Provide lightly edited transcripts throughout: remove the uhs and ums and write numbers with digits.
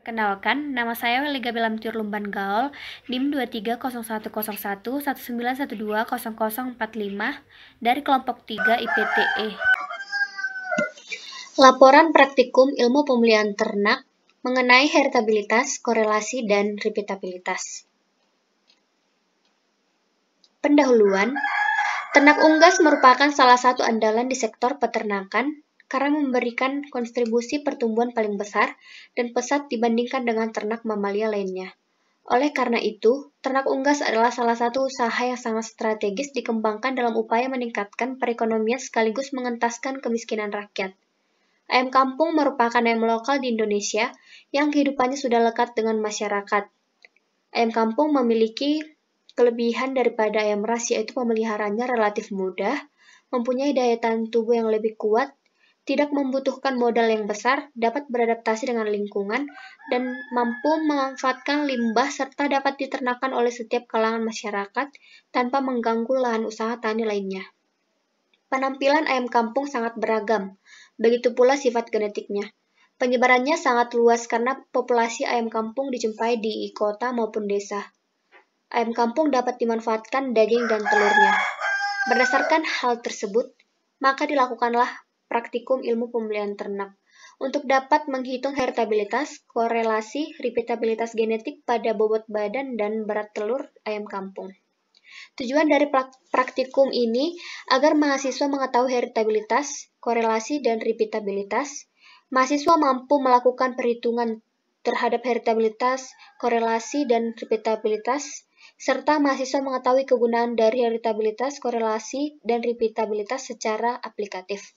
Kenalkan, nama saya Weli Gabriela Lumban Gaul, NIM 23010119120045 dari kelompok 3 IPTE. Laporan praktikum ilmu pemeliharaan ternak mengenai heritabilitas, korelasi, dan repeatabilitas. Pendahuluan, ternak unggas merupakan salah satu andalan di sektor peternakan karena memberikan kontribusi pertumbuhan paling besar dan pesat dibandingkan dengan ternak mamalia lainnya. Oleh karena itu, ternak unggas adalah salah satu usaha yang sangat strategis dikembangkan dalam upaya meningkatkan perekonomian sekaligus mengentaskan kemiskinan rakyat. Ayam kampung merupakan ayam lokal di Indonesia yang kehidupannya sudah lekat dengan masyarakat. Ayam kampung memiliki kelebihan daripada ayam ras, yaitu pemeliharaannya relatif mudah, mempunyai daya tahan tubuh yang lebih kuat, tidak membutuhkan modal yang besar, dapat beradaptasi dengan lingkungan, dan mampu memanfaatkan limbah serta dapat diternakan oleh setiap kalangan masyarakat tanpa mengganggu lahan usaha tani lainnya. Penampilan ayam kampung sangat beragam, begitu pula sifat genetiknya. Penyebarannya sangat luas karena populasi ayam kampung dijumpai di kota maupun desa. Ayam kampung dapat dimanfaatkan daging dan telurnya. Berdasarkan hal tersebut, maka dilakukanlah praktikum ilmu pemeliharaan ternak untuk dapat menghitung heritabilitas, korelasi, repeatabilitas genetik pada bobot badan dan berat telur ayam kampung. Tujuan dari praktikum ini agar mahasiswa mengetahui heritabilitas, korelasi, dan repeatabilitas. Mahasiswa mampu melakukan perhitungan terhadap heritabilitas, korelasi, dan repeatabilitas, serta mahasiswa mengetahui kegunaan dari heritabilitas, korelasi, dan repeatabilitas secara aplikatif.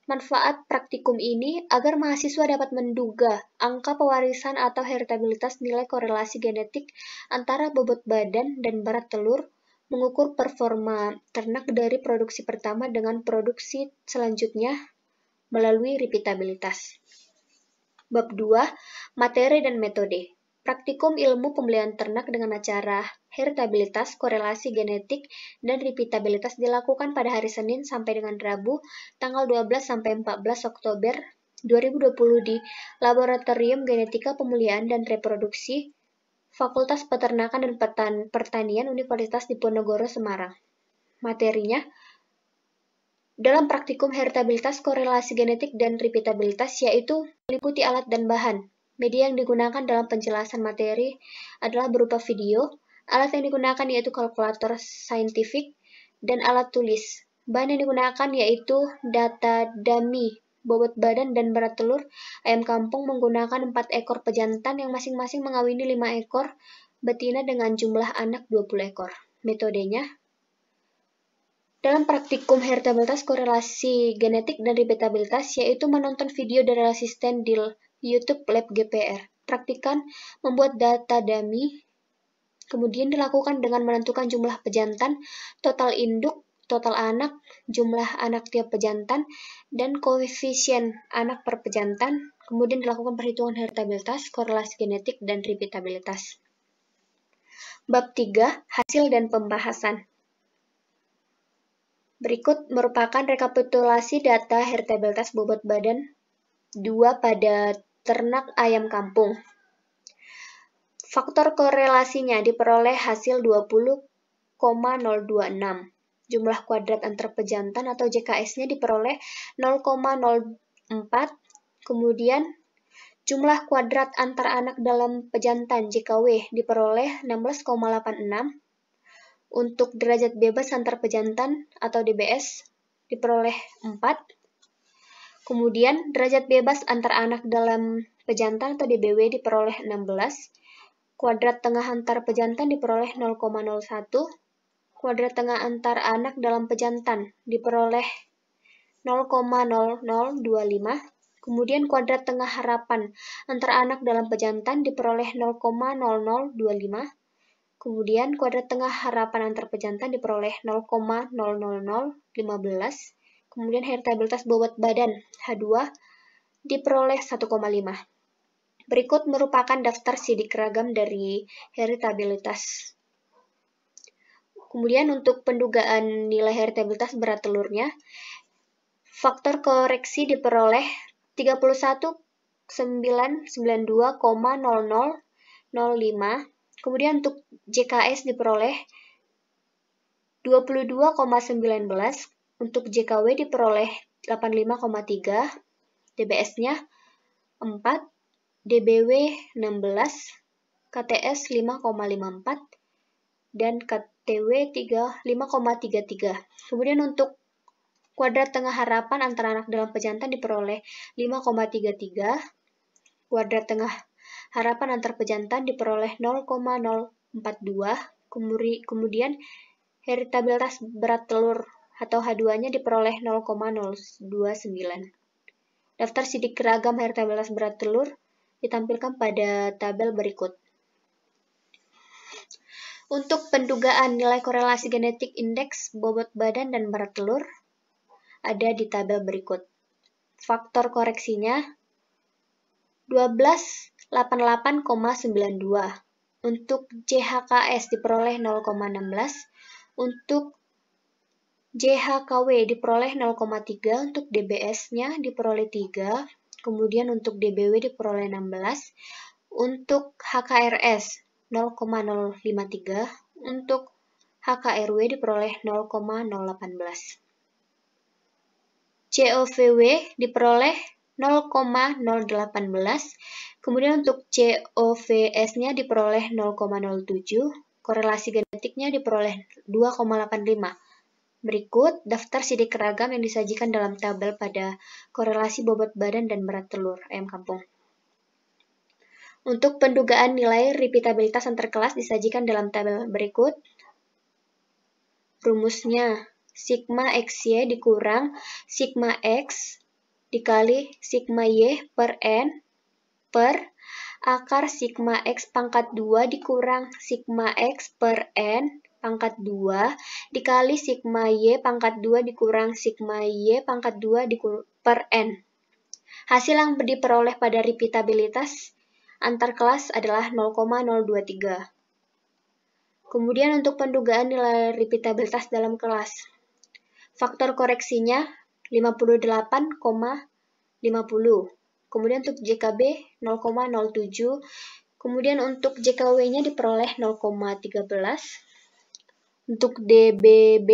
Manfaat praktikum ini agar mahasiswa dapat menduga angka pewarisan atau heritabilitas nilai korelasi genetik antara bobot badan dan berat telur, mengukur performa ternak dari produksi pertama dengan produksi selanjutnya melalui repeatabilitas. Bab 2, materi dan metode. Praktikum ilmu pemeliharaan ternak dengan acara heritabilitas, korelasi genetik, dan repeatabilitas dilakukan pada hari Senin sampai dengan Rabu, tanggal 12 sampai 14 Oktober 2020 di Laboratorium Genetika Pemeliharaan dan Reproduksi Fakultas Peternakan dan Pertanian Universitas Diponegoro Semarang. Materinya, dalam praktikum heritabilitas, korelasi genetik, dan repeatabilitas, yaitu meliputi alat dan bahan. Media yang digunakan dalam penjelasan materi adalah berupa video, alat yang digunakan yaitu kalkulator saintifik, dan alat tulis. Bahan yang digunakan yaitu data dummy, bobot badan dan berat telur ayam kampung menggunakan 4 ekor pejantan yang masing-masing mengawini 5 ekor betina dengan jumlah anak 20 ekor. Metodenya, dalam praktikum heritabilitas, korelasi genetik, dan repeatabilitas, yaitu menonton video dari asisten di YouTube Lab GPR. Praktikan membuat data dummy, kemudian dilakukan dengan menentukan jumlah pejantan, total induk, total anak, jumlah anak tiap pejantan, dan koefisien anak per pejantan, kemudian dilakukan perhitungan heritabilitas, korelasi genetik, dan repeatabilitas. Bab 3, hasil dan pembahasan. Berikut merupakan rekapitulasi data heritabilitas bobot badan 2 pada ternak ayam kampung. Faktor korelasinya diperoleh hasil 20,026. Jumlah kuadrat antar pejantan atau JKS-nya diperoleh 0,04. Kemudian jumlah kuadrat antar anak dalam pejantan JKW diperoleh 16,86. Untuk derajat bebas antar pejantan atau DBS diperoleh 4. Kemudian derajat bebas antar anak dalam pejantan atau DBW diperoleh 16. Kuadrat tengah antar pejantan diperoleh 0,01. Kuadrat tengah antar anak dalam pejantan diperoleh 0,0025. Kemudian kuadrat tengah harapan antar anak dalam pejantan diperoleh 0,0025. Kemudian kuadrat tengah harapan antar pejantan diperoleh 0,00015. Kemudian heritabilitas bobot badan H2 diperoleh 1,5. Berikut merupakan daftar sidik ragam dari heritabilitas. Kemudian untuk pendugaan nilai heritabilitas berat telurnya, faktor koreksi diperoleh 31,0 992,0005. Kemudian untuk JKS diperoleh 22,19. Untuk JKW diperoleh 85,3. DBS-nya 4, DBW 16, KTS 5,54, dan KTW 5,33. Kemudian untuk kuadrat tengah harapan antara anak dalam pejantan diperoleh 5,33. Kuadrat tengah harapan antar pejantan diperoleh 0,042. Kemudian heritabilitas berat telur atau H2-nya diperoleh 0,029. Daftar sidik ragam heritabilitas berat telur ditampilkan pada tabel berikut. Untuk pendugaan nilai korelasi genetik indeks bobot badan dan berat telur ada di tabel berikut. Faktor koreksinya 1288,92. Untuk JHKS diperoleh 0,16. Untuk JHKW diperoleh 0,3, untuk DBS-nya diperoleh 3, kemudian untuk DBW diperoleh 16, untuk HKRS 0,053, untuk HKRW diperoleh 0,018. COVW diperoleh 0,018, kemudian untuk COVS-nya diperoleh 0,07, korelasi genetiknya diperoleh 2,85. Berikut daftar sidik ragam yang disajikan dalam tabel pada korelasi bobot badan dan berat telur ayam kampung. Untuk pendugaan nilai repeatabilitas antar kelas disajikan dalam tabel berikut. Rumusnya, sigma XY dikurang sigma X dikali sigma Y per N per akar sigma X pangkat 2 dikurang sigma X per N pangkat 2 dikali sigma Y pangkat 2 dikurang sigma Y pangkat 2 per N. Hasil yang diperoleh pada repeatabilitas antar kelas adalah 0,023. Kemudian untuk pendugaan nilai repeatabilitas dalam kelas. Faktor koreksinya 58,50. Kemudian untuk JKB 0,07. Kemudian untuk JKW-nya diperoleh 0,13. Untuk DBB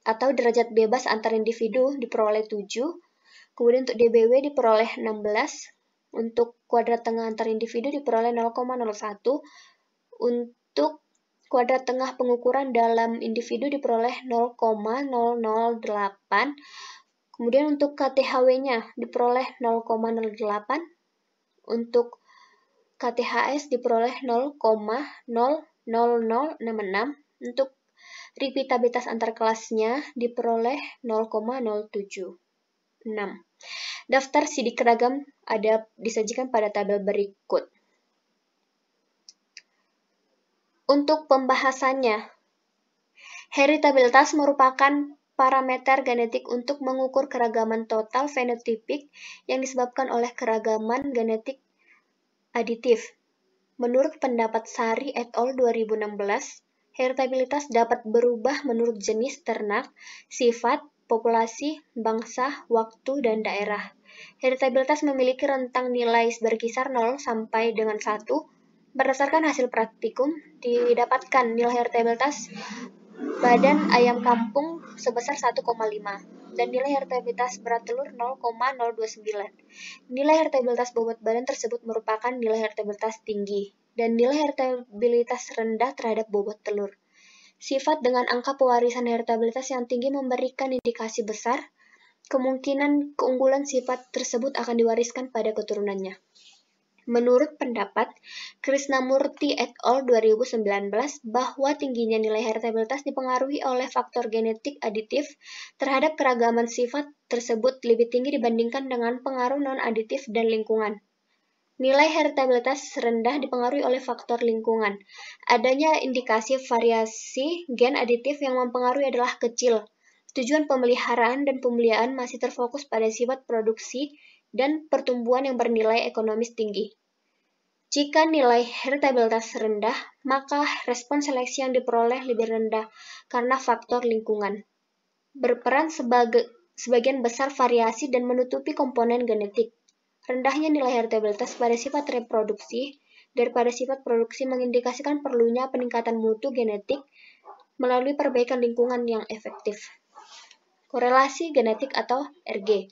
atau derajat bebas antar individu diperoleh 7. Kemudian untuk DBW diperoleh 16. Untuk kuadrat tengah antar individu diperoleh 0,01. Untuk kuadrat tengah pengukuran dalam individu diperoleh 0,008. Kemudian untuk KTHW-nya diperoleh 0,08. Untuk KTHS diperoleh 0,00066. Untuk repeatabilitas antar kelasnya diperoleh 0,076. Daftar sidik ragam ada disajikan pada tabel berikut. Untuk pembahasannya, heritabilitas merupakan parameter genetik untuk mengukur keragaman total fenotipik yang disebabkan oleh keragaman genetik aditif. Menurut pendapat Sari et al. 2016, heritabilitas dapat berubah menurut jenis ternak, sifat, populasi, bangsa, waktu, dan daerah. Heritabilitas memiliki rentang nilai berkisar 0 sampai dengan 1. Berdasarkan hasil praktikum, didapatkan nilai heritabilitas badan ayam kampung sebesar 1,5 dan nilai heritabilitas berat telur 0,029. Nilai heritabilitas bobot badan tersebut merupakan nilai heritabilitas tinggi dan nilai heritabilitas rendah terhadap bobot telur. Sifat dengan angka pewarisan heritabilitas yang tinggi memberikan indikasi besar kemungkinan keunggulan sifat tersebut akan diwariskan pada keturunannya. Menurut pendapat Krishnamurti et al. 2019 bahwa tingginya nilai heritabilitas dipengaruhi oleh faktor genetik aditif terhadap keragaman sifat tersebut lebih tinggi dibandingkan dengan pengaruh non-aditif dan lingkungan. Nilai heritabilitas rendah dipengaruhi oleh faktor lingkungan. Adanya indikasi variasi gen aditif yang mempengaruhi adalah kecil. Tujuan pemeliharaan dan pemeliharaan masih terfokus pada sifat produksi dan pertumbuhan yang bernilai ekonomis tinggi. Jika nilai heritabilitas rendah, maka respon seleksi yang diperoleh lebih rendah karena faktor lingkungan. Berperan sebagian besar variasi dan menutupi komponen genetik. Rendahnya nilai heritabilitas pada sifat reproduksi daripada sifat produksi mengindikasikan perlunya peningkatan mutu genetik melalui perbaikan lingkungan yang efektif. Korelasi genetik atau RG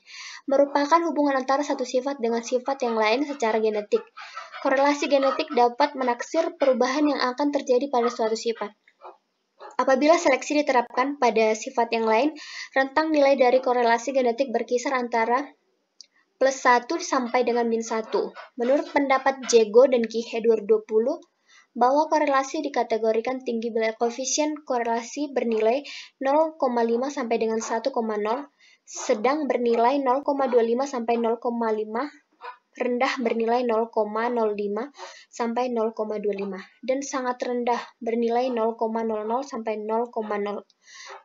merupakan hubungan antara satu sifat dengan sifat yang lain secara genetik. Korelasi genetik dapat menaksir perubahan yang akan terjadi pada suatu sifat. Apabila seleksi diterapkan pada sifat yang lain, rentang nilai dari korelasi genetik berkisar antara +1 sampai dengan -1. Menurut pendapat Jego dan Kihe 2020, bahwa korelasi dikategorikan tinggi bila koefisien korelasi bernilai 0,5 sampai dengan 1,0, sedang bernilai 0,25 sampai 0,5, rendah bernilai 0,05 sampai 0,25, dan sangat rendah bernilai 0,00 sampai 0,0.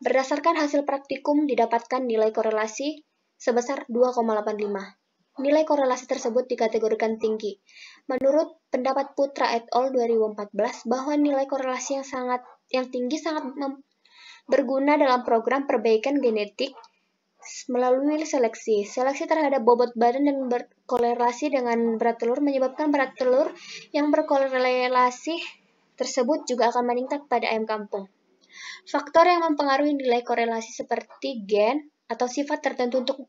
Berdasarkan hasil praktikum didapatkan nilai korelasi sebesar 2,85. Nilai korelasi tersebut dikategorikan tinggi. Menurut pendapat Putra et al. 2014, bahwa nilai korelasi yang tinggi sangat berguna dalam program perbaikan genetik melalui seleksi. Seleksi terhadap bobot badan dan berkorelasi dengan berat telur menyebabkan berat telur yang berkorelasi tersebut juga akan meningkat pada ayam kampung. Faktor yang mempengaruhi nilai korelasi seperti gen atau sifat tertentu untuk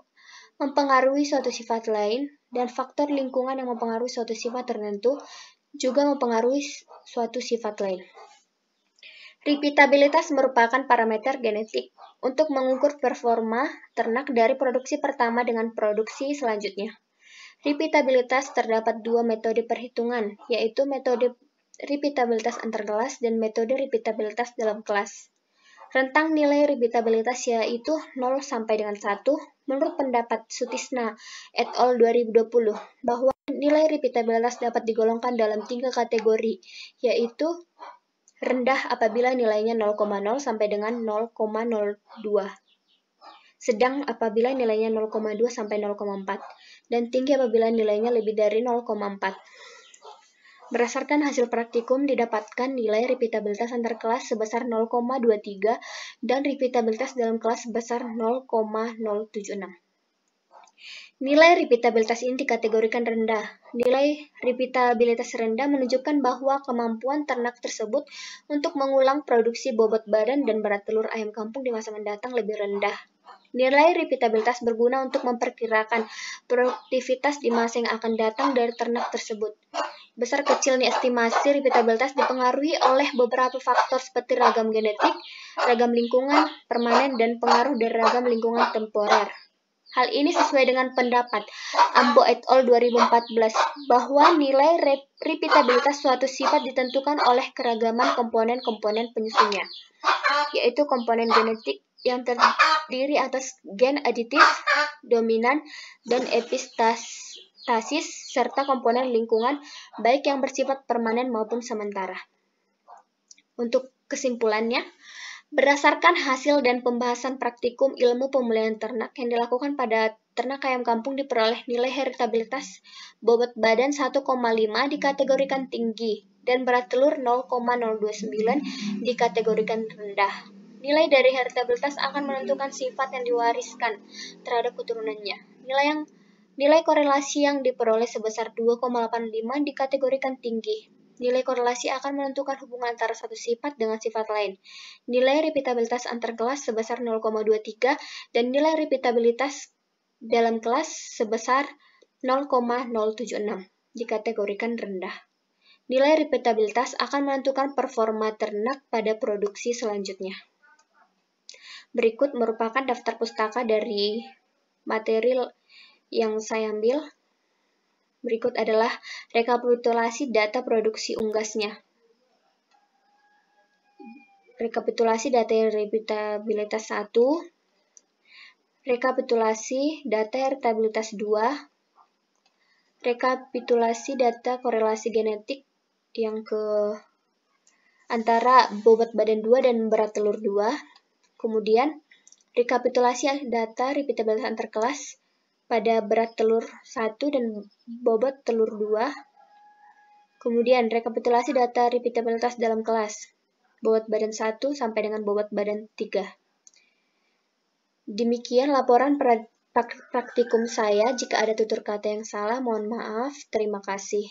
mempengaruhi suatu sifat lain, dan faktor lingkungan yang mempengaruhi suatu sifat tertentu juga mempengaruhi suatu sifat lain. Repeatabilitas merupakan parameter genetik untuk mengukur performa ternak dari produksi pertama dengan produksi selanjutnya. Repeatabilitas terdapat dua metode perhitungan, yaitu metode repeatabilitas antar kelas dan metode repeatabilitas dalam kelas. Rentang nilai repeatabilitas yaitu 0 sampai dengan 1, menurut pendapat Sutisna et al. 2020, bahwa nilai repeatabilitas dapat digolongkan dalam 3 kategori, yaitu rendah apabila nilainya 0,0 sampai dengan 0,02, sedang apabila nilainya 0,2 sampai 0,4, dan tinggi apabila nilainya lebih dari 0,4. Berdasarkan hasil praktikum didapatkan nilai repeatabilitas antar kelas sebesar 0,23 dan repeatabilitas dalam kelas sebesar 0,076. Nilai repeatabilitas ini dikategorikan rendah. Nilai repeatabilitas rendah menunjukkan bahwa kemampuan ternak tersebut untuk mengulang produksi bobot badan dan berat telur ayam kampung di masa mendatang lebih rendah. Nilai repeatabilitas berguna untuk memperkirakan produktivitas di masa yang akan datang dari ternak tersebut. Besar kecilnya estimasi repeatabilitas dipengaruhi oleh beberapa faktor seperti ragam genetik, ragam lingkungan permanen, dan pengaruh dari ragam lingkungan temporer. Hal ini sesuai dengan pendapat Ambo et al. 2014 bahwa nilai repeatabilitas suatu sifat ditentukan oleh keragaman komponen-komponen penyusunnya, yaitu komponen genetik yang terdiri atas gen aditif, dominan, dan epistasis, serta komponen lingkungan baik yang bersifat permanen maupun sementara. Untuk kesimpulannya, berdasarkan hasil dan pembahasan praktikum ilmu pemeliharaan ternak yang dilakukan pada ternak ayam kampung diperoleh nilai heritabilitas bobot badan 1,5 dikategorikan tinggi dan berat telur 0,029 dikategorikan rendah. Nilai dari heritabilitas akan menentukan sifat yang diwariskan terhadap keturunannya. Nilai korelasi yang diperoleh sebesar 2,85 dikategorikan tinggi. Nilai korelasi akan menentukan hubungan antara satu sifat dengan sifat lain. Nilai repeatabilitas antar kelas sebesar 0,23 dan nilai repeatabilitas dalam kelas sebesar 0,076 dikategorikan rendah. Nilai repeatabilitas akan menentukan performa ternak pada produksi selanjutnya. Berikut merupakan daftar pustaka dari materi yang saya ambil. Berikut adalah rekapitulasi data produksi unggasnya. Rekapitulasi data repeatabilitas 1, rekapitulasi data heritabilitas 2, rekapitulasi data korelasi genetik yang ke antara bobot badan 2 dan berat telur 2, kemudian rekapitulasi data repeatabilitas antar kelas pada berat telur 1 dan bobot telur 2, kemudian rekapitulasi data repeatabilitas dalam kelas, bobot badan 1 sampai dengan bobot badan 3. Demikian laporan praktikum saya. Jika ada tutur kata yang salah, mohon maaf. Terima kasih.